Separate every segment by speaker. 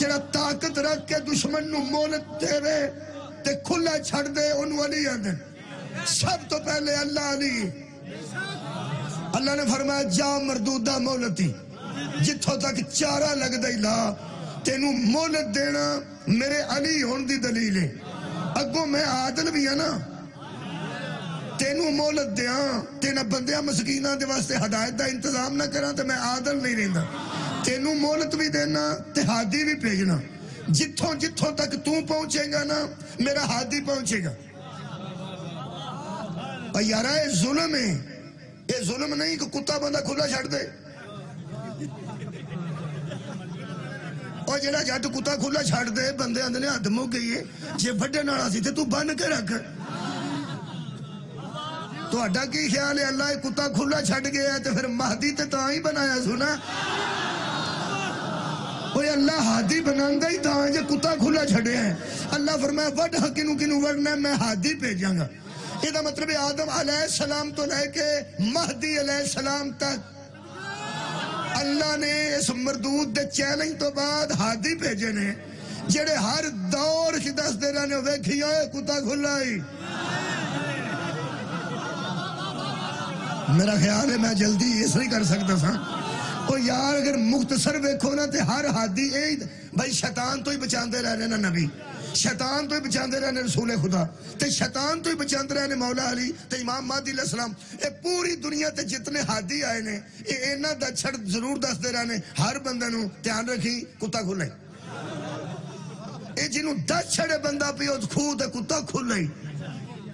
Speaker 1: جڑا طاقت رکھ کے دشمن نو مہلت دے وے تے کھلا چھڑ دے انہوں علی آدھے سب تو پہلے اللہ علی اللہ نے فرمایا جا مردودہ مہلتی جتھوں تک چارہ لگ دے لا تینوں مہلت دینا میرے علی ہون دی دلیل ہے اگوں میں عادل بھی ہے نا تینوں مہلت دیاں تینا بندیاں مسکینہ دے واسطے ہدایت دا انتظام نہ کراں تے میں عادل نہیں رہندا تینوں مہلت بھی دینا تے ہادی بھی بھیجنا جتھوں جتھوں تک تو پہنچے گا نا میرا ہادی پہنچے گا اور یارا یہ ظلم ہے یہ ظلم نہیں کہ کتا بندہ کھلا چھڑ دے اور جڑا جٹ کتا کھلا چھڑ دے بندے اندنے حد مک گئی ہے جے بڑے نالا سی تے تو بن کے رکھ تو اڈا کی خیال ہے اللہ کتا کھلا چھڑ گیا ہے تو پھر مہدی تے تاں ہی بنایا سنا اوہ اللہ ہادی بناندہ ہی تاں جے کتا کھلا چھڑے ہیں اللہ فرمایا وڈ حقینو کنو وڈنا میں ہادی بھیجاں گا یہ دا مطلب ہے آدم علیہ السلام تو لے کے مہدی علیہ السلام تک اللہ نے اس مردود دے چیلنج تو بعد ہادی بھیجے نے جڑے ہر دور کی دس دے رہنے ویکھی آئے کتا کھلائی میرا خیال ہے میں جلدی اس نہیں کر سکتا تھا او یار اگر مختصر ویکھو نا تے ہر ہادی بھائی شیطان تو ہی بچاندے رہنے نا نبی شیطان تو ہی بچاندے رہنے رسول خدا تے شیطان تو ہی بچاندے رہنے مولا علی تے امام مہدی علیہ السلام اے پوری دنیا تے جتنے ہادی آئے نے اے اینا دا چھڑ ضرور دس دے رہنے ہر بندہ نو دھیان رکھی کتا کھلے اے جنہوں دس چھڑے بندہ پیو خود کتا کھلے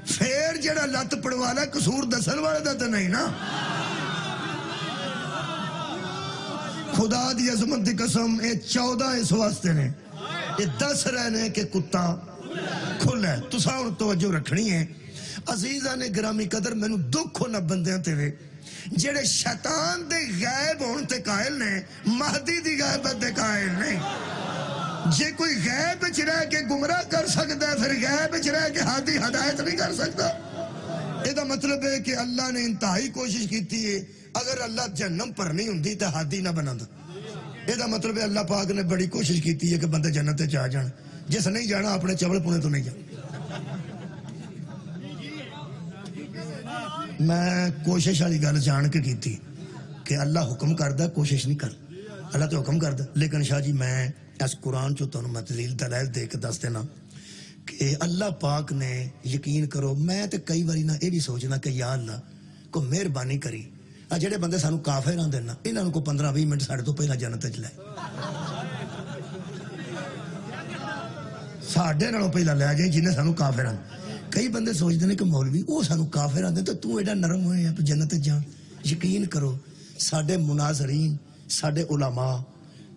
Speaker 1: پھر جڑا لت پڑوالا قصور دسل والا دا تو نہیں نا خدا دی عظمت دی قسم اے 14 اس واسطے نے یہ 10 رہنے کہ کتا کھلا ہے تو ساؤں توجہ رکھنی ہے عزیزہ نے گرامی قدر میں نو دکھ ہونا بندیاں تیرے جڑے شیطان دے غیب ہون تے قائل نے مہدی دی غیبت دے قائل نے جے کوئی غیب بچ رہ کے گمراہ کر سکتا ہے پھر غیب بچ رہ کے ہادی ہدایت نہیں کر سکتا یہ دا مطلب ہے کہ اللہ نے انتہائی کوشش کی تھی اگر اللہ جہنم پر نہیں ہوندی تے ہادی نہ بنا دا یہ دا مطلب ہے اللہ پاک نے بڑی کوشش کی تھی کہ بندے جنت چاہ جان جس نہیں جانا اپنے چبل پونے تو نہیں جانا میں کوشش والی گل جان کے کی تھی کہ اللہ حکم کردا کوشش نہیں کر اللہ تو حکم کردا لیکن شاہ جی میں اس قرآن چو تو میں دلیل دلائل دے کے دس دینا کہ اللہ پاک نے یقین کرو میں تے کئی باری نہ یہ بھی سوچنا کہ یا اللہ کو مہربانی کری جڑے بندے سانو کافر آن دینا انہوں کو 15-20 منٹ ساڑھے تو پہلا جنت چلائے ساڑھے نالوں پہلا لے جائیں جنہیں سانو کافر آن کئی بندے سوچ دینے کہ مولوی وہ سانو کافر آن دے تو ایڈا نرم ہوئے ہیں تو جنت جان یقین کرو ساڑھے مناظرین ساڑھے علماء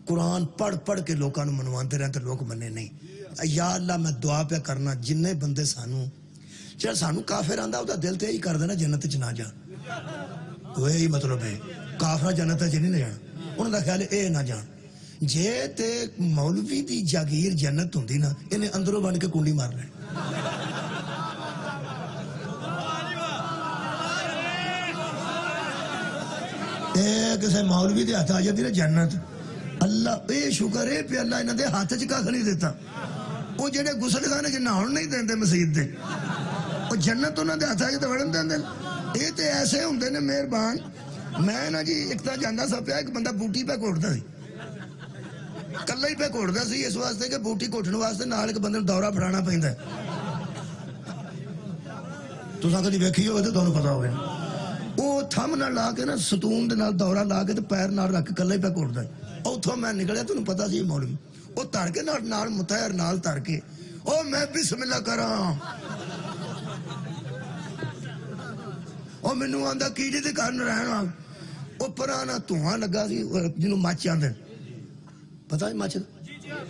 Speaker 1: قرآن پڑھ پڑھ کے لوگوں نے منواندے رہتے لوگ مننے نہیں یا اللہ میں دعا پہ کرنا جنہیں بندے سانو چاہے سانو کافر آندہ ہوتا دل تے ہی کر دینا جنت چ نہ جان وہی مطلب ہے کافرہ جنت چ نہیں جانا انہوں دا خیال ہے اے نہ جان جے تے مولوی دی جاگیر جنت ہوندی نا انہیں اندروں بن کے کنڈی مار لیں اے کسے مولوی دے ہاتھ آ جاتی نا جنت اللہ اے شکر ہے پہ اللہ انہوں دے ہاتھ چکا نہیں دیتا وہ جڑے گسل خانے جنہ ہون نہیں دیندے مسجد دے وہ جنت انہوں دے ہاتھ آ جاتے وڑن دیندے یہ تے ایسے ہوندے نے مہربان میں نا جی ایک تا جاندہ سا پیا ایک بندہ بوٹی پہ کوڑتا سی کلہ ہی پہ کوڑتا سی اس واسطے کہ بوٹی کوٹھنے واسطے نال ایک بندے دورہ پھڑانا پہندا ہے تو ساں کدی ویکھی ہوئے تو تانوں پتہ ہوئے وہ تھم نہ لا کے نا ستون دے نال دورہ لا کے تے پیر نال رکھ کے کلہ ہی پہ کوڑتا ہے اوتھوں میں نکلیا تانوں پتہ سی مولوی وہ تر کے نال متحر نال تر کے او میں بسم اللہ کراں او منو آندا کیڑے دے گھر رہنا او پرانا دھواں لگا سی جنوں مچ آندے پتہ ہے مچ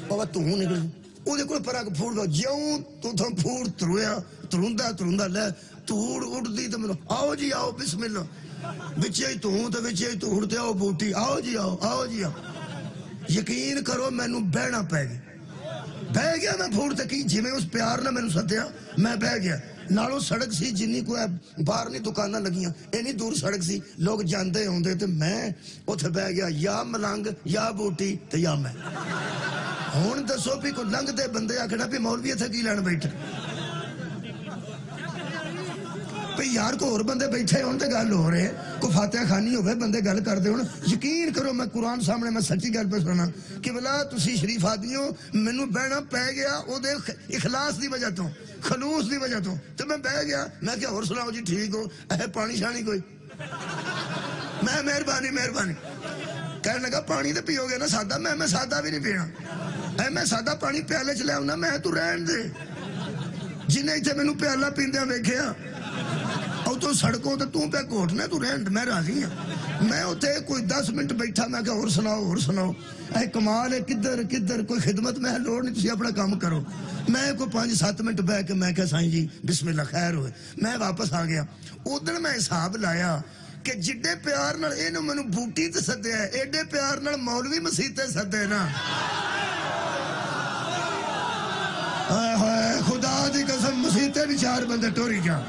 Speaker 1: او دھواں نکل او دے کول پرا پھوڑ گیا جیوں تو پھوڑ تروندا لے دھوڑ اڑدی تے منو آؤ جی آؤ بسم اللہ وچے ہی وچے ہی دھوڑ تے آؤ بوٹی آؤ جی آؤ یقین کرو مینوں بہنا پے گیا بہ گیا میں پھوڑ تے کی جی میں اس پیار نہ مینوں سدیا میں بہ گیا نالوں سڑک سی جنی کو باہر نہیں دکانہ لگیاں اینی دور سڑک سی لوگ جاندے ہوندے تے میں اتھے بہ گیا یا ملنگ یا بوٹی تے یا میں ہوں دسو بھی کوئی لنگتے بندے آخنا بھی مولوی اتنے کی لین بیٹھے بھئی یار کو اور بندے بیٹھے ہوں تو گل ہو رہے کوئی فاتحہ خانی ہوئے بندے گل کر دے ہوں یقین کرو میں قرآن سامنے میں سچی گل پہ سنا کہ بلا تسی شریف آدمیوں مینوں بہنا پی گیا او دے اخلاص دی وجہ تو خلوص دی وجہ تو میں بہ گیا میں کہ اور سناؤ جی ٹھیک ہو اے پانی شانی کوئی میں مہربانی کہنے لگا پانی تو پیو گے نا سادہ میں سادہ بھی نہیں پینا اے میں سادہ پانی پیالے چ لے آؤں میں تو رہن دے جنہیں اتنے مینوں پیالہ پیندیاں ویکھیا او تو سڑکوں تو پہ کوٹنا تو رہن میں راضی ہوں میں اتنے کوئی 10 منٹ بیٹھا میں کہ اور سناؤ اے کمال ہے کدھر کوئی خدمت میں لوڑ نہیں تسی اپنا کام کرو میں کوئی 5-7 منٹ بہ کے میں کہ سائیں جی بسم اللہ خیر ہوئے میں واپس آ گیا ادھر میں حساب لایا کہ جڈے پیار نال اینو مینوں بوٹی تے سدیا ہے ایڈے پیار نال مولوی مسیح تے سدے نا خدا دی قسم مسیح تے بھی 4 بندے ٹوری جان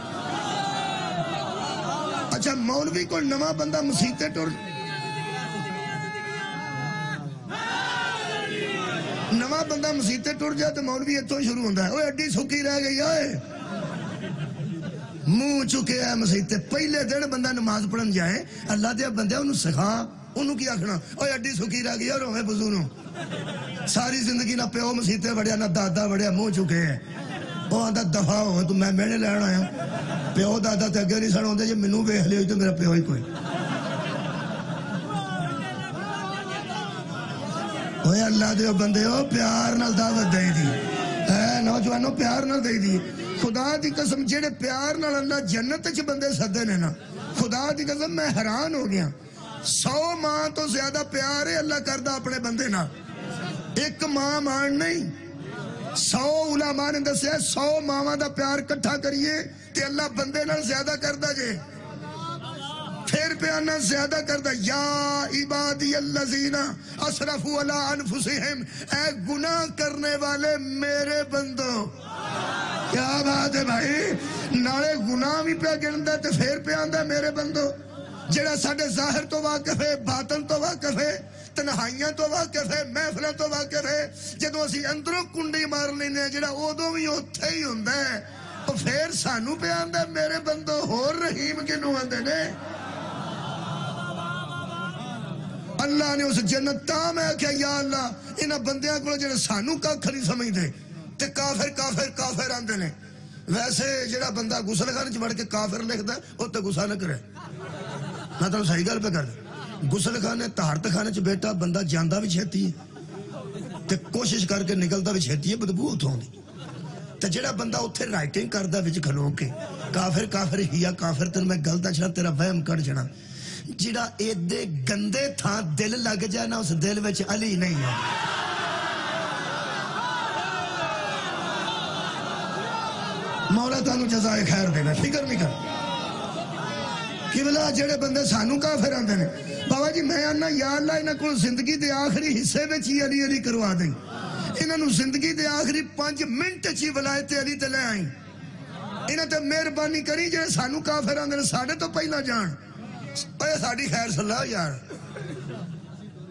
Speaker 1: اچھا مولوی کو نواں بندہ مسیح تے ٹور نواں بندہ مسیح تے ٹر جائے تو مولوی اتوں شروع ہوتا ہے وہ اڈی سکی رہ گئی آئے منہ چکے ہے مسیح تے پہلے دن بندہ نماز پڑھن جائے اللہ دیا بندہ انہوں سکھا انہوں کی آخنا اوہ اڈی سکی رہ گئی اور ہوئے بزروں ساری زندگی نہ پیو مسیح تے بڑھیا نہ دادا بڑھیا منہ چکے ہیں وہ آدھا دفعہ ہوئے تو میں میرے لین آیا پیو دادا تے اگے نہیں سن ہوندے جے مینوں ویکھ لیا تو میرا پیو ہی کوئی اوے اللہ دے بندے ہو پیار نال دعوت دے دی اے نوجوانوں پیار نال دے دی خدا دی قسم جڑے پیار نال اللہ جنت وچ بندے سدے نے نا خدا دی قسم میں حیران ہو گیا 100 ماں تو زیادہ پیار ہے اللہ کردا اپنے بندے نال ایک ماں مان نہیں 100 علماء نے دسیا 100 ماواں دا پیار کٹھا کریے تے اللہ بندے نال زیادہ کردا جے پھر پیانا زیادہ کردہ یا عبادی الذین اسرفوا علی انفسہم اے گناہ کرنے والے میرے بندوں کیا بات ہے بھائی نالے گناہ بھی پہ گندا تے پھر پیاندہ میرے بندوں جڑا ساڑھے ظاہر تو واقف ہے باطن تو واقف ہے تنہائیاں تو واقف ہے محفلیں تو واقف ہے جدو اسی اندروں کنڈی مار لینے جڑا اودوں بھی اتھے ہی ہوندہ ہے تو پھر سانو پہ آندہ میرے بندوں ہور رحیم کنو آندے نے اللہ نے اس جنت تاں میں کہا یا اللہ انہاں بندیاں کو جڑے سانو کا کھری سمجھ دے تے کافر آندے نے ویسے جڑا بندہ غسل خانے چ وڑ کے کافر لکھدا او تے غصہ نہ کرے میں تو صحیح گل پہ کر غسل خانے طہارت خانے چ بیٹا بندہ جاندا بھی چھتی ہے تے کوشش کر کے نکلدا بھی چھتی ہے بدبو اتھوں دی تے جڑا بندہ اتھے رائٹنگ کردا وچ کھلو کے کافر ہیا کافر تن میں گل دا چھڑا تیرا وہم کر چھڑا جڑا ایدے گندے تھا دل لگ جائے نا اس دل وچ علی نہیں ہے مولا تانوں جزائے خیر دے میں فکر نہیں کر کہ بلا جڑے بندے سانو کافر آندے نے بابا جی میں آنا یا اللہ انہاں کو زندگی دے آخری حصے وچ ہی علی کروا دیں انہاں نو زندگی دے آخری 5 منٹ چی ولایت علی تے لے آئیں انہاں تے مہربانی کری جڑے سانو کافر آندے نے ساڈے تو پہلا جان اوے ساڈی خیر صلاح یار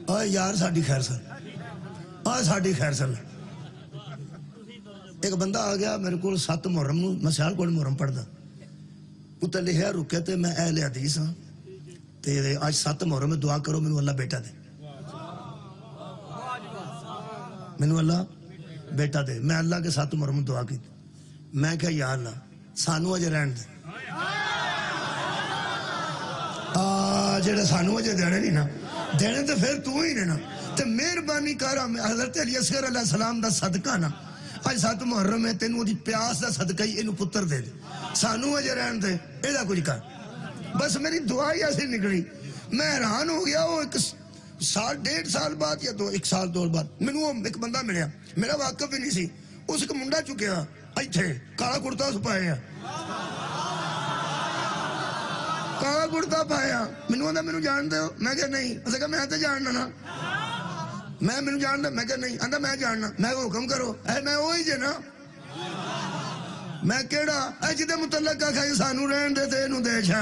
Speaker 1: اوے یار ساڈی خیر صلاح اوے ساڈی خیر صلاح ایک بندہ آ گیا میرے کو 7 محرم نو میں سیال کوٹ محرم پڑھدا اتنے لکھیا رکے تے میں اہل حدیث ہاں تے آج 7 محرم میں دعا کرو مینوں اللہ بیٹا دے مینوں اللہ بیٹا دے میں اللہ کے 7 محرم دعا کی میں کہا یا اللہ سانو اجے رہن دے جڑے سانو اجے دینے نہیں نا دینے تے پھر تو ہی نے نا تے مہربانی کر حضرت علی اصغر علیہ السلام دا صدقہ نا آج 7 محرم ہے تینوں دی پیاس دا صدقہ ہی انہوں پتر دے دے سانو اجے رہن دے ایدہ کچھ کر بس میری دعا ہی ایسی نکلی میں حیران ہو گیا وہ 1 سال 1.5 سال بعد یا 1 سال 2 بعد میں وہ ایک بندہ ملیا میرا واقف بھی نہیں سی اس کا منڈا چکیا ایتھے کالا کرتا سپایا کالا کرتا پایا مینوں جان دے ہو میں کہ نہیں اسے کہا میں تے جاننا نا میں جاننا میں کہ نہیں آندا میں جاننا میں کہ حکم کرو اے میں وہی جے نا میں کیڑا اے جدے متعلق آکھا سانو رہن دے تے اینوں دے چھا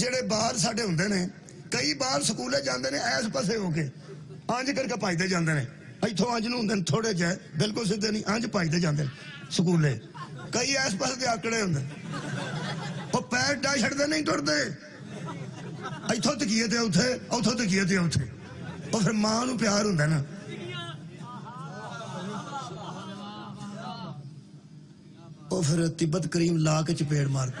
Speaker 1: ਜਿਹੜੇ ਬਾਹਰ ਸਾਡੇ ਹੁੰਦੇ ਨੇ ਕਈ ਬਾਹਰ ਸਕੂਲੇ ਜਾਂਦੇ ਨੇ ਐਸ ਪਾਸੇ ਹੋ ਕੇ ਅੰਜ ਕਰਕੇ ਭੱਜਦੇ ਜਾਂਦੇ ਨੇ ਇੱਥੋਂ ਅੰਜ ਨੂੰ ਹੁੰਦੇ ਨੇ ਥੋੜੇ ਜਿਹੇ ਬਿਲਕੁਲ ਸਿੱਧੇ ਨਹੀਂ ਅੰਜ ਭੱਜਦੇ ਜਾਂਦੇ ਨੇ ਸਕੂਲੇ। ਕਈ ਐਸ ਪਾਸੇ ਦੇ ਆਕੜੇ ਹੁੰਦੇ ਉਹ ਪੈਰ ਡਾ ਛੱਡਦੇ ਨਹੀਂ ਟੁੱਟਦੇ ਇੱਥੋਂ ਤਕੀਏ ਤੇ ਉੱਥੇ ਉੱਥੋਂ ਤਕੀਏ ਤੇ ਉੱਥੇ। ਉਹ ਫਿਰ ਮਾਂ ਨੂੰ ਪਿਆਰ ਹੁੰਦਾ ਨਾ। ਉਹ ਫਿਰ ਤਿੱਬਤ ਕਰੀਮ ਲਾ ਕੇ ਚਪੇੜ ਮਾਰਦੇ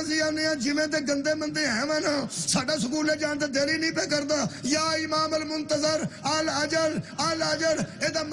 Speaker 1: ਅਸੀਂ ਆਨੇ ਆ ਜਿਵੇਂ ਤੇ ਗੰਦੇ ਮੰਦੇ ਹੈ ਵਾ ਨਾ ਸਾਡਾ ਸਕੂਲੇ ਜਾਣ ਤੇ ਦਿਲ ਹੀ ਨਹੀਂ ਪੈ ਕਰਦਾ। ਯਾ ਇਮਾਮ ਅਲ ਮੁੰਤਜ਼ਰ ਅਲ ਅਜਲ ਇਹਦਾ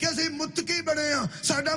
Speaker 1: ਕਿ ਅਸੀਂ ਮੁਤਕੀ ਬਣੇ ਆ। ਸਾਡਾ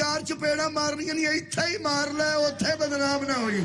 Speaker 1: ਚਾਰ ਚਪੇੜਾਂ ਮਾਰਨੀਆਂ ਨਹੀਂ ਇੱਥੇ ਹੀ ਮਾਰ ਲੈ ਉੱਥੇ ਬਦਨਾਮ ਨਾ ਹੋਈ।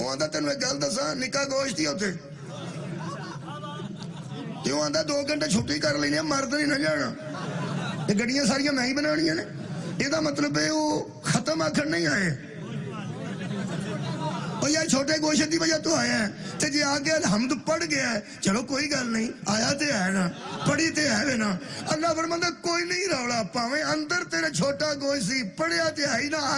Speaker 1: ਉਹ ਆਂਦਾ ਤੈਨੂੰ ਇੱਕ ਗੱਲ ਦੱਸਾਂ ਨਿੱਕਾ ਗੋਸ਼ਤ ਹੀ ਉੱਥੇ ਤੇ ਉਹ ਆਂਦਾ 2 ਘੰਟੇ ਛੁੱਟੀ ਕਰ ਲੈਣੀ ਆ ਮਰਦ ਨਹੀਂ ਨਾ ਜਾਣਾ ਤੇ ਗੱਡੀਆਂ ਸਾਰੀਆਂ ਮੈਂ ਹੀ ਬਣਾਉਣੀਆਂ ਨੇ ਇਹਦਾ ਮਤਲਬ ਹੈ ਉਹ ਖਤਮ ਆਖਣ ਨਹੀਂ ਆਏ ਉਹ ਯਾਰ ਛੋਟੇ ਗੋਸ਼ਤ ਦੀ ਵਜ੍ਹਾ ਤੋਂ ਆਇਆ ਤੇ ਜੇ ਆ ਕੇ ਹਮਦ ਪੜ ਗਿਆ ਚਲੋ ਕੋਈ ਗੱਲ ਨਹੀਂ ਆਇਆ ਤੇ ਹੈ ਨਾ ਪੜੀ ਤੇ ਹੈ ਨਾ ਅੱਲਾਹ ਫਰਮਾਂਦਾ ਕੋਈ ਨਹੀਂ ਰੌਲਾ ਭਾਵੇਂ ਅੰਦਰ ਤੇਰੇ ਛੋਟਾ ਗੋਸ਼ਤ ਸੀ ਪੜਿਆ ਤੇ ਹੈ ਨਾ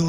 Speaker 1: 2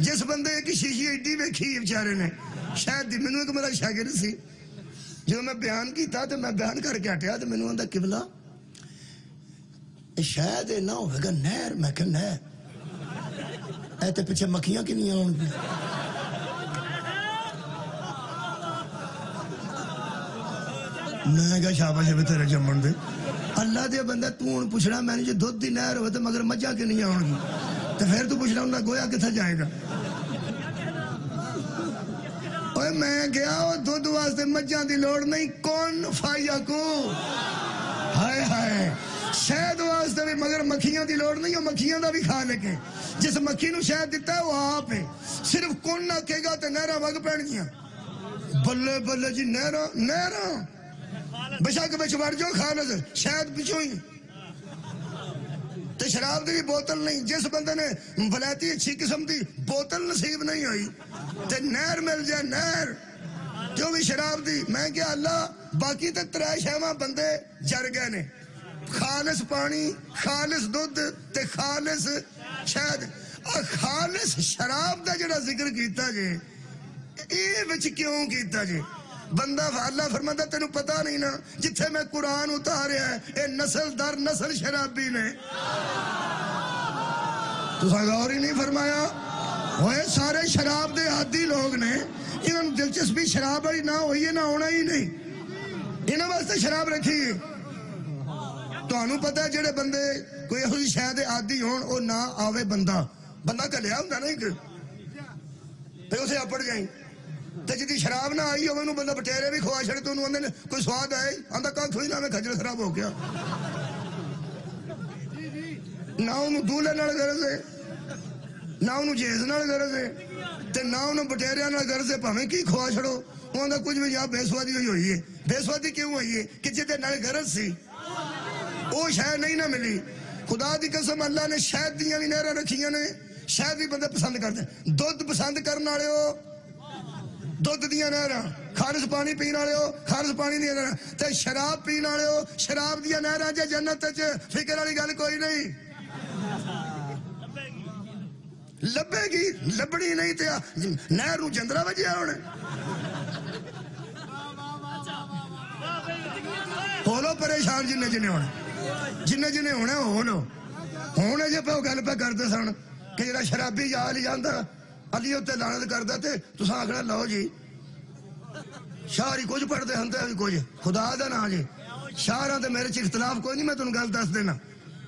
Speaker 1: جس بندے ایک شیشی ایڈی ویکھی بیچارے نے شاید مینوں ایک میرا شاگرد سی جو میں بیان کیتا تو میں بیان کر کے ہٹیا تو مینوں آندا قبلہ شاید نہ ہوئے گا نہر میں کہ نہر اے تے پیچھے مکھیاں کی نہیں آن میں کہا شاباش ہے تیرے جمن دے اللہ دے بندہ تو ہن پوچھنا میں نے جو دودھ دی نہر ہوئے تو مگر مجھا کے نہیں آن گی تو پھر تو پوچھنا انہاں گویا کتھا جائے گا اوے میں گیا وہ دودھ واسطے مجھاں دی لوڑ نہیں کون فایاکو ہائے ہائے شہد واسطے بھی مگر مکھیاں دی لوڑ نہیں وہ مکھیاں دا بھی کھا لے کے جس مکھی نو شہد دیتا ہے وہ آپ ہے صرف کون نہ کہے گا تو نہرہ وگ پڑ گیا بلے بلے جی نہرہ نہرہ بشاک بچ بڑھ جو کھا نظر شہد پچھو ہی تو شراب دی بوتل نہیں جس بندے نے بلیتی اچھی قسم دی بوتل نصیب نہیں ہوئی تو نہر مل جائے نہر جو بھی شراب دی میں کیا اللہ باقی تو ترائے شہمہ بندے جر گئے نے خالص پانی خالص دودھ تے خالص شہد اور خالص شراب دا جڑا ذکر کیتا جے اے وچ کیوں کیتا جے بندہ اللہ فرماتا تینوں پتہ نہیں نا جتھے میں قرآن اتاریا ہے اے نسل در نسل شرابی نے تو غور ہی نہیں فرمایا وہ سارے شراب دے عادی لوگ نے انہوں دلچسپی شراب والی نہ ہوئی ہے نہ ہونا ہی نہیں انہوں واسطے شراب رکھی ہے تو انہوں پتہ ہے جڑے بندے کوئی ایسی شاید عادی ہون او نہ آوے بندہ کلیا ہوں نہیں کہ پھر اسے اپڑ جائیں تو جدی شراب نہ آئی ہوئے انہوں بندہ بٹیرے بھی خواہ چھڑے تو انہوں نے کوئی سواد آئے آندھا کہاں تھوئی نہ میں کھجر خراب ہو گیا نہ انہوں دولے نڑ گرز ہے نہ انہوں جیز نڑ گرز ہے تے نہ انہوں بٹیرے نڑ گرز ہے پہمیں کی خواہ چھڑو وہ آندھا کچھ بھی یہاں بے سوادی ہوئی ہے بے سوادی کیوں ہوئی ہے کہ جدے نڑ گرز سی وہ شاید نہیں نہ ملی خدا دی قسم اللہ نے شاید دیاں بھی نہرہ رکھیاں نے شاید بھی بندے پسند کرتے ہیں دودھ پسند کرنا رہے ہو دودھ دیاں نہرہ خالص پانی پینا رہے ہو خالص پانی دیاں نہرہ تے شراب پینا رہے ہو شراب دیاں نہرہ جے جنت تے فکر والی گل کوئی نہیں لبے گی لبڑی نہیں تے نہر نو جندرا وجیا ہونے ہولو پریشان جنہیں ہونے ہونے جے پہ گل پہ کرتے سن کہ جڑا شرابی جا لی جاندہ علی اتنے لعنت کردا تے تساں آکھنا لو جی شاعری کچھ پڑھتے ہنتے بھی کچھ خدا دا نا جی شاعراں تے میرے چ اختلاف کوئی نہیں میں تنوں گل دس دینا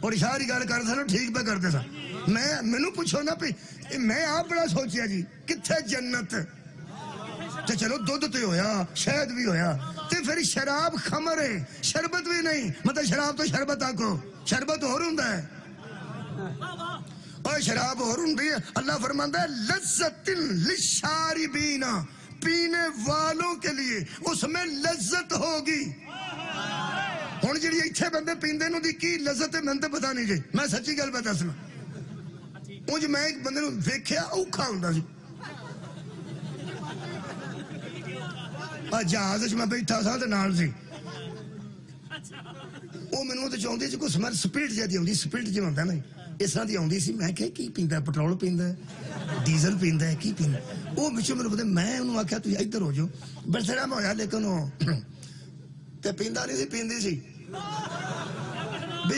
Speaker 1: اور شاعری گل کرتے سن ٹھیک پہ کرتے سن مینوں پوچھو نا پی میں آپ بڑا سوچیا جی کتھے جنت تے چلو دودھ تے ہویا شہد بھی ہویا تے پھر شراب خمر ہے شربت بھی نہیں مطلب شراب تو شربت آکو شربت اور ہوندا ہے اور شراب اور ہوں ہے اللہ فرماتا ہے لذت للشاربین پینے والوں کے لیے اس میں لذت ہوگی ہن جڑی ایتھے بندے پیندے نوں دی کی لذت ہے میں تے پتہ نہیں جی میں سچی گل پہ دسنا اونج میں ایک بندے نوں ویکھیا اوکھا ہوندا سی جہاز وچ میں بیٹھا سا تے نال سی وہ مینوں تے چاہندی سی کوئی سمر سپرٹ جدی ہوندی سپرٹ جے ہوندا نا اس طرح دی آؤندی سی میں کہ کی پیندا ہے پٹرول پیندا ہے ڈیزل پیندا ہے کی پیندا وہ وچوں میرے پتہ میں انہوں آکھیا تو ادھر ہو جو بڑھڑا میں ہویا لیکن وہ تے پیندا نہیں سی پیندی سی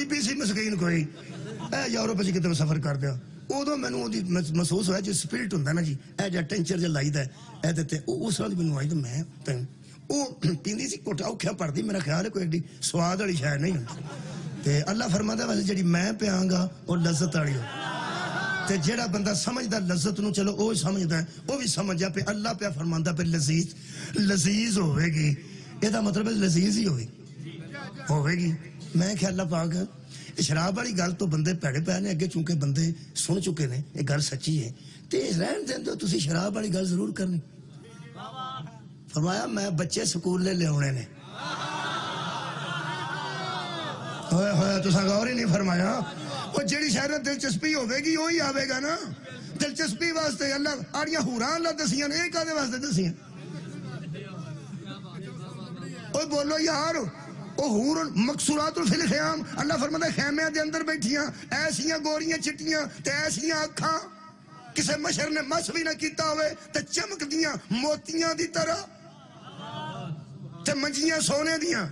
Speaker 1: بی سی مسکین کوئی اے یورپ وچ کتے سفر کر دیا ادو مینوں محسوس ہوا جو سپرٹ ہوندا نا جی اے جا ٹینچر جا لائیدا ہے اے تے اس وقت مینوں آئی تے میں وہ پیندی سی کوٹا اوکھیا پڑدی میرا خیال ہے کوئی ایڈی سواد والی شے نہیں ہوندی تے اللہ فرماتا ہے ویسے جڑی میں پیاں وہ لذت والی ہو تے جڑا بندہ سمجھدا لذت نو چلو وہ سمجھدا ہے وہ بھی سمجھا پہ اللہ پہ فرماندا پہ لذیذ ہوے گی یہ مطلب ہے لذیذ ہی ہوے گی میں کہ اللہ پاک شراب والی گل تو بندے پیڑے پے نے اگے چونکہ بندے سن چکے نے یہ گل سچی ہے تے رہن دین تو تسی شراب والی گل ضرور کرنی فرمایا میں بچے سکول لے آنے نے ہوئے ہوئے تو غور ہی نہیں فرمایا وہ جیڑی شہر دلچسپی ہوئے گی وہی آوے گا نا دلچسپی واسطے اللہ آڑیاں حوران اللہ دسیاں نے ایک آدھے واسطے دسیاں اوہ بولو یار وہ حور مقصورات فی الخیام اللہ فرماتا ہے خیمیاں دے اندر بیٹھیاں ایسیاں گوریاں چٹیاں تے ایسیاں اکھاں کسے مشر نے مس بھی نہ کیتا ہوئے تے چمک دیاں موتیاں دی طرح تے منجیاں سونے دیاں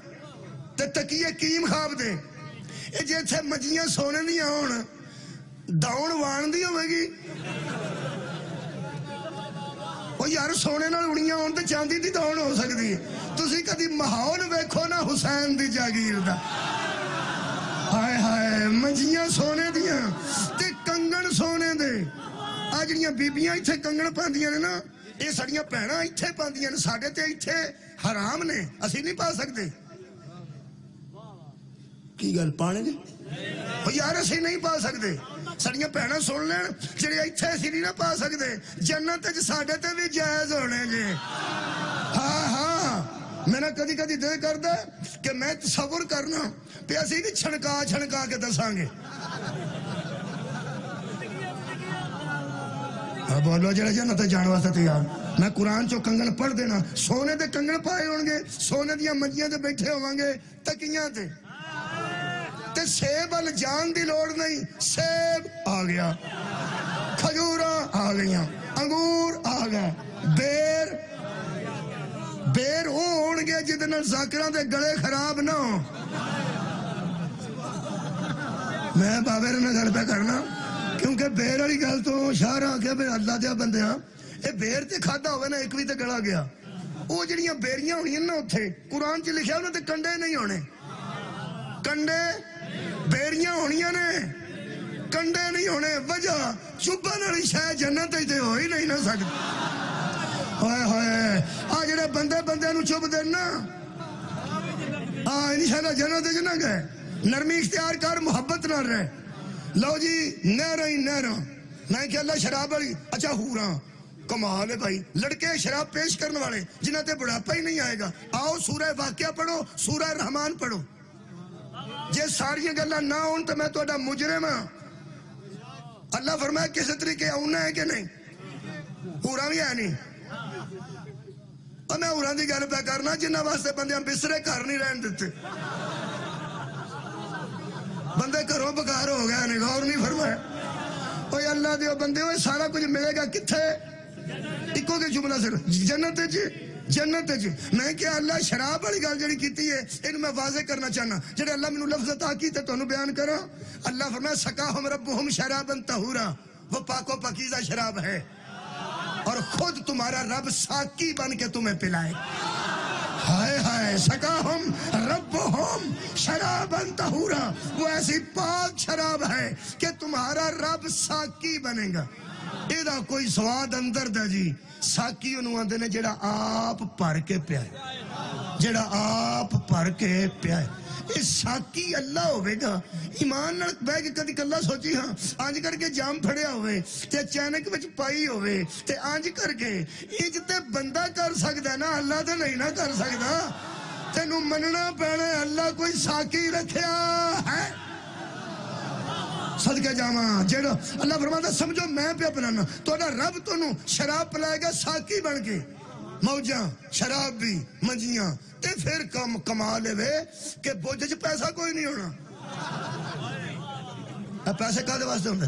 Speaker 1: تے تکیے کیم خواب دے. اے جے تھے منجیاں سونے دیاں ہون داؤن وان دی ہوئے گی. وہ یار سونے نال اڑیاں ہون تے چاندی دی داؤن ہو سکتی ہے. تسی کدی ماحول ویکھو نا حسین دی جاگیر دا. ہائے ہائے منجیاں سونے دیاں تے کنگن سونے دے. آ جڑیاں بیبیاں ایتھے کنگن پاندیاں نے نا اے ساڈیاں بھੈਣਾں ایتھے پاندیاں نے. ساڈے تے ایتھے حرام نے اسی نہیں پا سکتے. کی گل پانے دے یار اسی نہیں پا سکتے. ساڈیاں بھੈਣਾں سن لین جڑے ایتھے اسی نہیں نہ پا سکتے جنت وچ ساڈے تے بھی جائز ہونے جے. ہاں ہاں میرا کدی کدی دل کردا کہ میں تصور کرنا پہ اسی بھی چھڑکا چھڑکا کے دساں گے. بولو جڑے جنت جان واسطے تیار. میں قرآن چو کنگن پڑھ دینا سونے دے کنگن پائے ہون گے سونے دیاں منجیاں تے بیٹھے ہوں گے تکیاں تے سیب ال جان دی لوڑ نہیں. سیب آ گیا کھجوراں آ گئیاں انگور آ گئے بیر وہ ہون گے جہدے نال ذاکراں دے گلے خراب نہ ہو. میں بابے نے گل پہ کرنا کیونکہ بیر والی گل تو شاہ آ گیا اللہ دیا بندیاں اے بیر تے کھادا ہوئے نا ایک بھی تے گلا گیا. وہ جڑیاں بیریاں ہونی نا اتھے قرآن چ لکھیا انہوں تے کنڈے نہیں ہونے. کنڈے بیریاں ہونیاں نے کنڈے نہیں ہونے. وجہ چبن والی شے جنت تے ہو ہی نہیں نہ سکتی. ہوئے ہوئے آ جڑے بندے بندے نو چب دین نا انشاءاللہ جنت تے نہ گئے. نرمی اختیار کر محبت نہ رہے. لو جی نہراں میں کہ اللہ شراب والی اچھا ہوراں کمال ہے بھائی. لڑکے شراب پیش کرنے والے جنہاں تے بڑھاپا ہی نہیں آئے گا. آؤ سورہ واقعہ پڑھو سورہ رحمان پڑھو. جے ساری گلاں نہ ہون تو میں تہاڈا مجرم ہاں. اللہ فرمایا کس طریقے آنا ہے کہ نہیں. ہوراں بھی ہے نہیں. اور میں ہوراں دی گل پہ کرنا جنہاں واسطے بندیاں بسرے گھر نہیں رہن دیتے. بندے گھروں بکار ہو گئے نے غور نہیں فرمایا. اوے اللہ دیو بندے ہوئے سارا کچھ ملے گا کتھے. ایکو کے جملہ صرف جنت جی. میں کہ اللہ شراب والی گل جڑی کیتی ہے اینو میں واضح کرنا چاہنا. جڑے اللہ مینوں لفظ عطا کیتے تانوں بیان کراں. اللہ فرمایا سقاہم ربہم شرابا طہورا وہ پاک و پاکیزہ شراب ہے اور خود تمہارا رب ساقی بن کے تمہیں پلائے. ہائے ہائے سقاہم ربہم شرابا طہورا وہ ایسی پاک شراب ہے کہ تمہارا رب ساقی بنے گا. ایدہ کوئی سواد اندر دا جی. ساقی انہوں آندے نے جڑا آپ پھر کے پیائے. جڑا آپ پھر کے پیائے. اس ساقی اللہ ہوئے گا. ایمان نال بہ کے کدی کلا سوچی ہاں آنج کر کے جام پھڑیا ہوئے تے چینک وچ پائی ہوئے تے آنج کر کے انج تے بندہ کر سکدا نا اللہ تے نہیں نہ کر سکدا. تینوں مننا پینا اللہ کوئی ساقی رکھیا ہے. صدقے جاواں جڑا اللہ فرماتا سمجھو میں پہ پلانا تہاڈا رب تانوں شراب پلائے گا ساقی بن کے. موجاں شراب بھی منجیاں تے پھر کمال ہے کہ بوجھ چ پیسہ کوئی نہیں ہونا. پیسے کدے واسطے ہوندے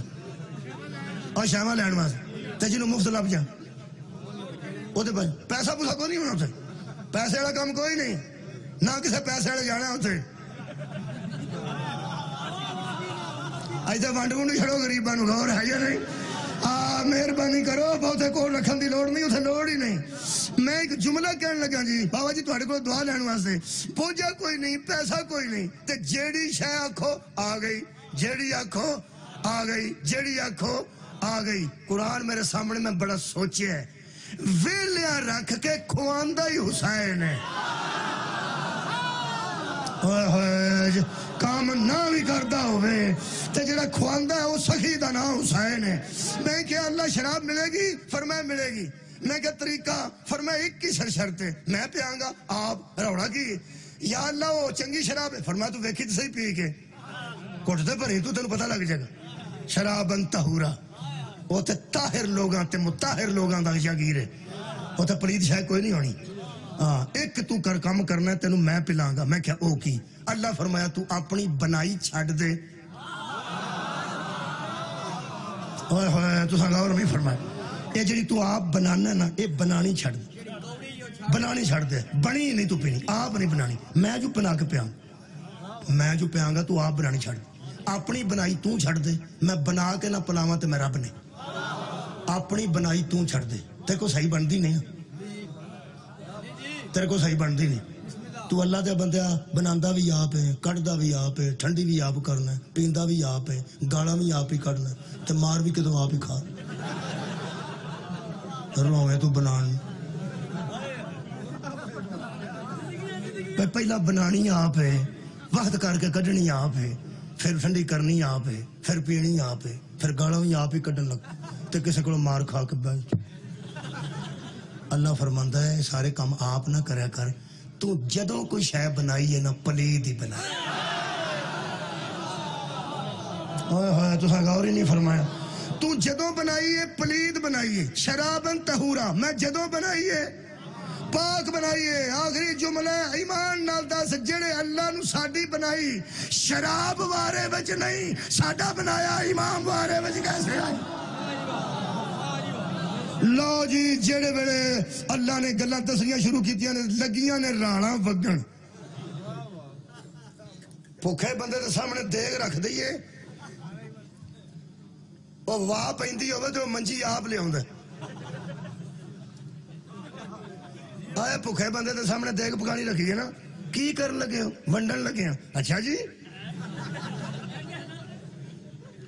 Speaker 1: اور شاواں لین واسطے تے جنوں مفت لب جا او تے پیسہ پوسا کوئی نہیں ہونا. اتنے پیسے والا کام کوئی نہیں نہ کسے پیسے والے جانا. اتنے ایسے ونڈ ونڈ چھڑو غریباں نوں غور ہے یا نہیں. مہربانی کرو بہتے کول رکھن دی لوڑ نہیں. اتنے لوڑ ہی نہیں. میں ایک جملہ کہنے لگا جی بابا جی تہاڈے کول دعا لین واسطے پوجا کوئی نہیں پیسہ کوئی نہیں تے جیڑی شے آکھو آ گئی جیڑی آکھو آ گئی جیڑی آکھو آ گئی. قرآن میرے سامنے میں بڑا سوچیا ہے. ویلیاں رکھ کے کھواندا ہی حسین ہے. کام نہ بھی کردا ہوئے تے جڑا کھواندا ہے وہ سخی دا نام حسین ہے. میں کہ اللہ شراب ملے گی فرمایا ملے گی. میں کہ طریقہ فرمایا ایک کی شرط ہے میں پیاں گا آپ روڑا کی یا اللہ وہ چنگی شراب ہے فرمایا تو ویکھی تو صحیح پی کے کٹتے بھری تو تینوں پتہ لگ جائے گا. شرابا طہورا وہ تے طاہر لوگاں تے مطہر لوگاں دا جاگیر ہے. وہ تے پلید شاید کوئی نہیں ہونی. ایک تو کر کام کرنا ہے تینوں میں پلاں گا. میں کیا او کی اللہ فرمایا تو اپنی بنائی چھڑ دے ہوئے ہوئے تساں غور نہیں فرمایا یہ جڑی تو آپ بنانا نا یہ بنانی چھڑ دے بنانی چھڑ دے بنی نہیں تو پینی آپ نہیں بنانی میں جو بنا کے پیاں میں جو پیاں گا تو آپ بنانی چھڑ اپنی بنائی تو چھڑ دے میں بنا کے نہ پلاواں تے میں رب نے اپنی بنائی تو چھڑ دے تیرے کو صحیح بندی نہیں تیرے کو صحیح بندی نہیں تو اللہ دے بندیا بناندا بھی آپ ہے کڑدا بھی آپ ہے ٹھنڈی بھی آپ کرنا ہے پیندا بھی آپ ہے گالاں بھی آپ ہی کڈنا ہے تے مار بھی کدوں آپ ہی کھا روے تو بنان پہلا بنانی آپ ہے وقت کر کے کڈنی آپ ہے پھر ٹھنڈی کرنی آپ ہے پھر پینی آپ ہے پھر گالاں بھی آپ ہی کڈن لگ تے کسے کو مار کھا کے بیٹھ اللہ فرماندا ہے سارے کام آپ نہ کریا کر تو جدوں کوئی شے بنائی ہے نا پلید ہی بنائی ہوئے ہوئے تساں غور ہی نہیں فرمایا تو جدوں بنائی ہے پلید بنائی ہے شرابن طہورا میں جدوں بنائی ہے پاک بنائی ہے آخری جملہ ایمان نال دس جڑے اللہ نو ساڈی بنائی شراب وارے وچ نہیں ساڈا بنایا امام وارے وچ کیسے آئی لو جی جڑے بڑے اللہ نے گلاں دسنیاں شروع کیتیاں نے لگیاں نے رانا وگن بھوکے بندے دے سامنے دیگ رکھ دئیے وہ واہ پیندی ہوئے تو منجی آپ لے آؤں آئے بھوکے بندے دے سامنے دیگ پکانی رکھی ہے نا کی کر لگے ہو ونڈن لگے ہیں اچھا جی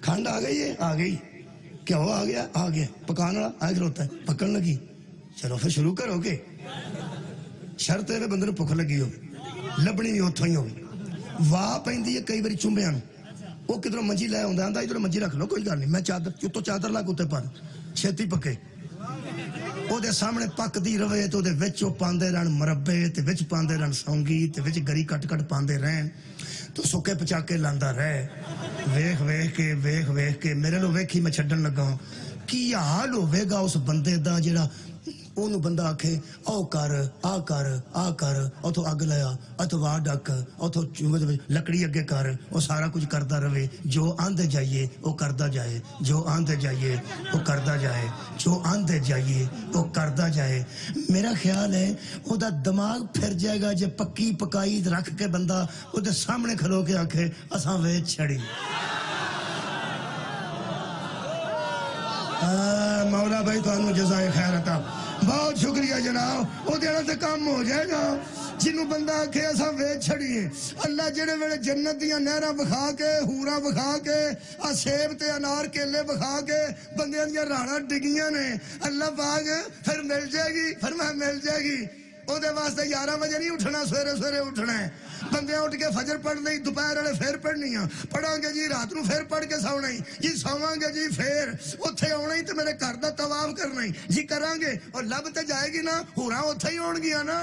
Speaker 1: کھانڈ آ گئی ہے آ گئی کیا ہو آ گیا پکان والا آئے کھلوتا ہے پکن لگی چلو پھر شروع کرو گے شرط ہے بندے بھوک لگی ہو لبنی بھی اتوں ہی ہوگی واہ پیندی ہے کئی باری چومبیاں وہ کدھروں منجی لے آندا آندا ادھر منجی رکھ لو کوئی گل نہیں میں چادر چتو چادر لا کے اتنے پا چھتی پکے وہ دے سامنے پکدی رہے تو دے وچ وہ پاندے رہن مربے تے وچ پاندے رہن سونگی تے وچ گری کٹ کٹ پاندے رہن تو سکے پچاکے لاندا رہے ویکھ ویکھ کے میرے لو ویکھی میں چھڈن لگا ہوں کی حال ہوے گا اس بندے دا جڑا اونوں بندہ آکھے او کر اتھوں اگ لایا اتوا ڈک اتھوں لکڑی اگے کر وہ سارا کچھ کردا رہے جو آندے جائیے وہ کردا جائے جو آندے جائیے وہ کردا جائے جو آندے جائیے وہ کردا جائے میرا خیال ہے وہ دا دماغ پھر جائے گا جے پکی پکائی رکھ کے بندہ وہ دے سامنے کھلو کے آکھے اساں ویچ چھڑی مولا بھائی تو جزائے خیر عطا بہت شکریہ جناب وہ دینا تے کام ہو جائے گا جنوں بندہ آکھے اساں ویچ چھڑیے اللہ جڑے ویلے جنت دیاں نہراں بکھا کے حوراں بکھا کے سیب تے انار کیلے بکھا کے بندیاں دیاں راڑاں ڈگیاں نے اللہ پاک پھر مل جائے گی فرمایا مل جائے گی او دے واسطے 11 بجے نہیں اٹھنا سویرے اٹھنا ہے بندے اٹھ کے فجر پڑھ لئی دوپہر والے پھر پڑھنی پڑھاں گے جی رات نو پھر پڑھ کے سونا جی سواں گے جی پھر اوتھے آنا تے میرے گھر دا طواف کرنا جی کران گے اور لب تے جائے گی نا ہوراں اوتھے ہی ہون گیاں نا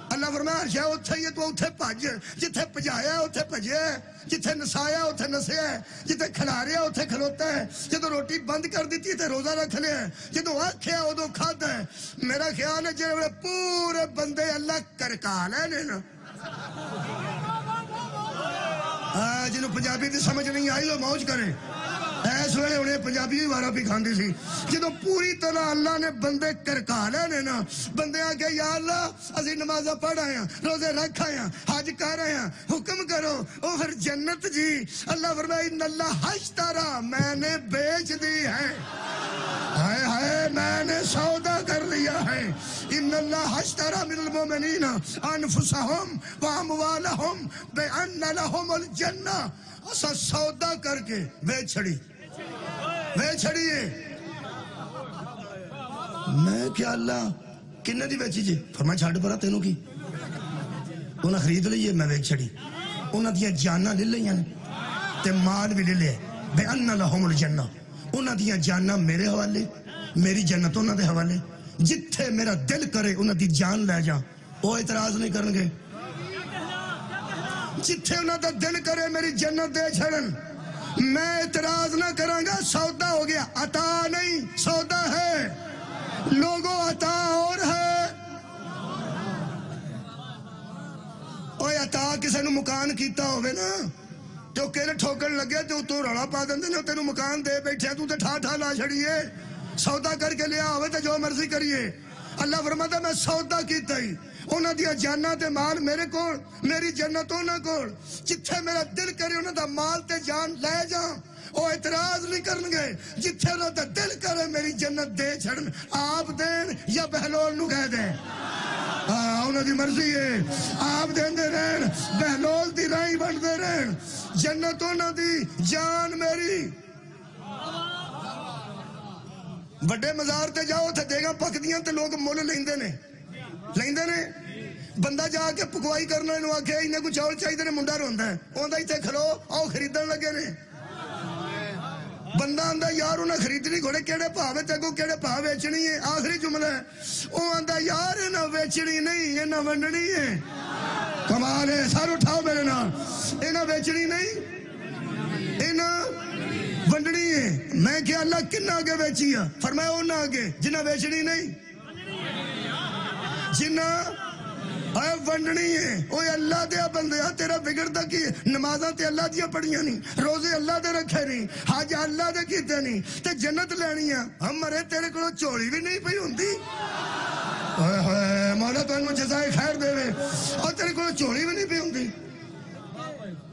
Speaker 1: اللہ فرمایا ہر شے اوتھے ہی ہے تو اوتھے بھج جتھے بھجایا اوتھے بھجیا جتھے نسایا اوتھے نسیا جتھے کھلاریا اوتھے کھلوتا ہے جدوں روٹی بند کر دیتی تے روزہ رکھ لیا جدوں آکھیا ادوں کھادا ہے میرا خیال ہے جڑے پورے بندے اللہ کرکا لے نے نا جنہوں پنجابی دی سمجھ نہیں آئی وہ موج کریں ایس ویلے انہیں پنجابی وارا بھی کھاندی سی جدوں پوری طرح اللہ نے بندے کرکا لے نے نا بندے آکے یا اللہ اسی نمازہ پڑھ آیا روزے رکھ آیا حج کر آیا حکم کرو او پھر جنت جی اللہ فرمائے ان اللہ اشترا میں نے بیچ دی ہے ہائے ہائے میں نے سودا کر لیا ہے ان اللہ اشترا من المومنین انفسہم واموالہم بان لہم الجنہ اسا سودا کر کے بیچ چھڑیے میں کیا اللہ کنے دی بیچی جی فرمایا چھاڑ پرا تینوں کی انہاں خرید لئیے میں بیچ چھڑی انہاں دیاں جاناں لے لئیاں تے مال بھی لے لئے بِأَنَّ لَهُمُ الْجَنَّةِ انہاں دیاں جاناں میرے حوالے میری جنت انہاں دے حوالے جتھے میرا دل کرے انہاں دی جان لے جا وہ اعتراض نہیں کرنگے جتھے انہاں دا دل کرے میری جنت دے چھڑن میں اعتراض نہ کروں گا سودا ہو گیا عطا نہیں سودا ہے لوگوں عطا اور ہے اوہ عطا کسے نو مکان کیتا ہوئے نا تو کہنے ٹھوکن لگے تو تو رولا پا دیندے نے تینوں مکان دے بیٹھے تو تے ٹھا ٹھا لا چھڑیے سودا کر کے لیا ہوئے تے جو مرضی کریے اللہ فرماتا میں سودا کیتا ہی انہاں دیا جاناں تے مال میرے کول میری جنت انہاں کول جتھے میرا دل کرے انہاں دا مال تے جان لے جاں وہ اعتراض نہیں کرن گے جتھے انہاں دا دل کرے میری جنت دے چھڑن آپ دین یا بہلول نو کہہ دیں انہاں دی مرضی ہے آپ دیندے رہن بہلول دی رائی بنتے رہن جنت انہاں دی جان میری بڑے مزار تے جاؤ تے دیگاں پک دیاں تے لوگ مول لیندے نے بندہ جا کے پکوائی کرنا انہوں آکھے انہیں کو چاول چاہیے نے منڈا روندا ہے اوندہ ہی تے کھلو آؤ خریدن لگے نے بندہ آندہ یار انہیں خریدنی گھوڑے کیڑے پاوے تے کو کیڑے پاہ ویچنی ہے آخری جملہ ہے وہ آندہ یار انہیں ویچنی نہیں انہیں ونڈنی ہے کمال ہے سار اٹھاؤ میرے نام انہیں ویچنی نہیں انہیں ونڈنی ہے میں کیا اللہ کنہ آگے ویچی ہے فرمایا انہیں آگے جنہیں ویچنی نہیں جنہ اے ونڈنی ہے اوہ اللہ دیا بندیا تیرا بگڑ دا کی نمازاں تے اللہ دیا پڑھیاں نہیں روزے اللہ دے رکھے نہیں حاج اللہ دے کیتے نہیں تے جنت لینی ہے ہم مرے تیرے کو چوڑی بھی نہیں پئی ہوندی مولا تو انہوں جزائے خیر دے وے اور تیرے کو چوڑی بھی نہیں پئی ہوندی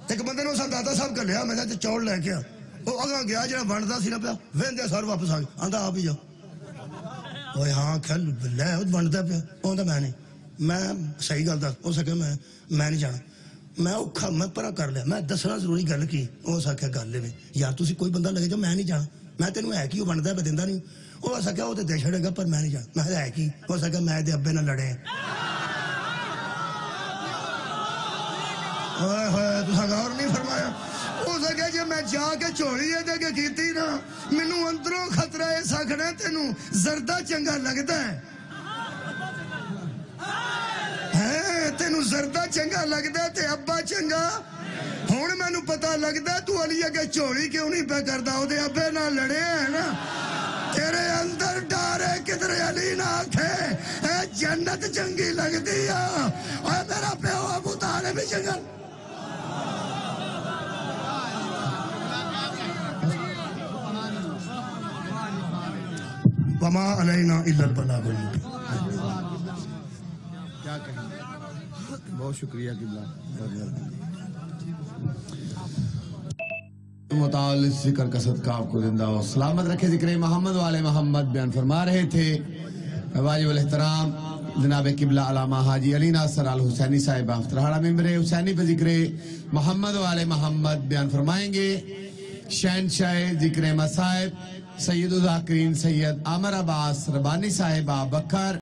Speaker 1: ایک بندے نے دادا صاحب کر لیا میں نے چوڑ لے کے وہ اگاں گیا جڑا بندا سی نا پیا ویندے سار واپس آ گیا آندا آپ ہی جاؤ اوے ہاں کھل لے بندا پیا اوندا میں نہیں میں صحیح گل دس ہو سکے میں نہیں جانا میں اوکھا میں پرا کر لیا میں دسنا ضروری گل کی ہو سکے گل لے یار تسی کوئی بندہ لگے جو میں نہیں جانا میں تینوں ہے کی وہ بنتا میں دیندا نہیں ہو سکیا وہ تے دے چھڑے گا پر میں نہیں جانا میں ہے کی ہو سکے میں دے ابے نہ لڑے اوئے ہوئے تساں غور نہیں فرمایا ہو سکے جے میں جا کے چوڑی دے کے کیتی نا مینوں اندروں خطرہ ہے سکھنا تینوں زردہ چنگا لگدا ہے تینوں زردہ چنگا لگدا تے ابا چنگا ہن مینوں پتہ لگدا تو علی اگے چوڑی کیوں نہیں پہ کردا او دے ابے نال لڑے ہے نا تیرے اندر ڈر ہے کدھر علی نہ آکھے اے جنت چنگی لگدی آ اے میرا پیو ابو طالب بھی چنگا وما علینا الا البلاغ المبین
Speaker 2: بہت شکریہ قبلہ متعال ذکر کا صدقہ آپ کو زندہ و سلامت رکھے ذکر محمد والے محمد بیان فرما رہے تھے واجب الاحترام جناب قبلہ علامہ حاجی علی ناصر الحسینی صاحب افترہاڑا ممبر حسینی پر ذکر محمد والے محمد بیان فرمائیں گے شہنشاہ ذکر مصائب سید الذاکرین سید عامر عباس ربانی صاحب بکر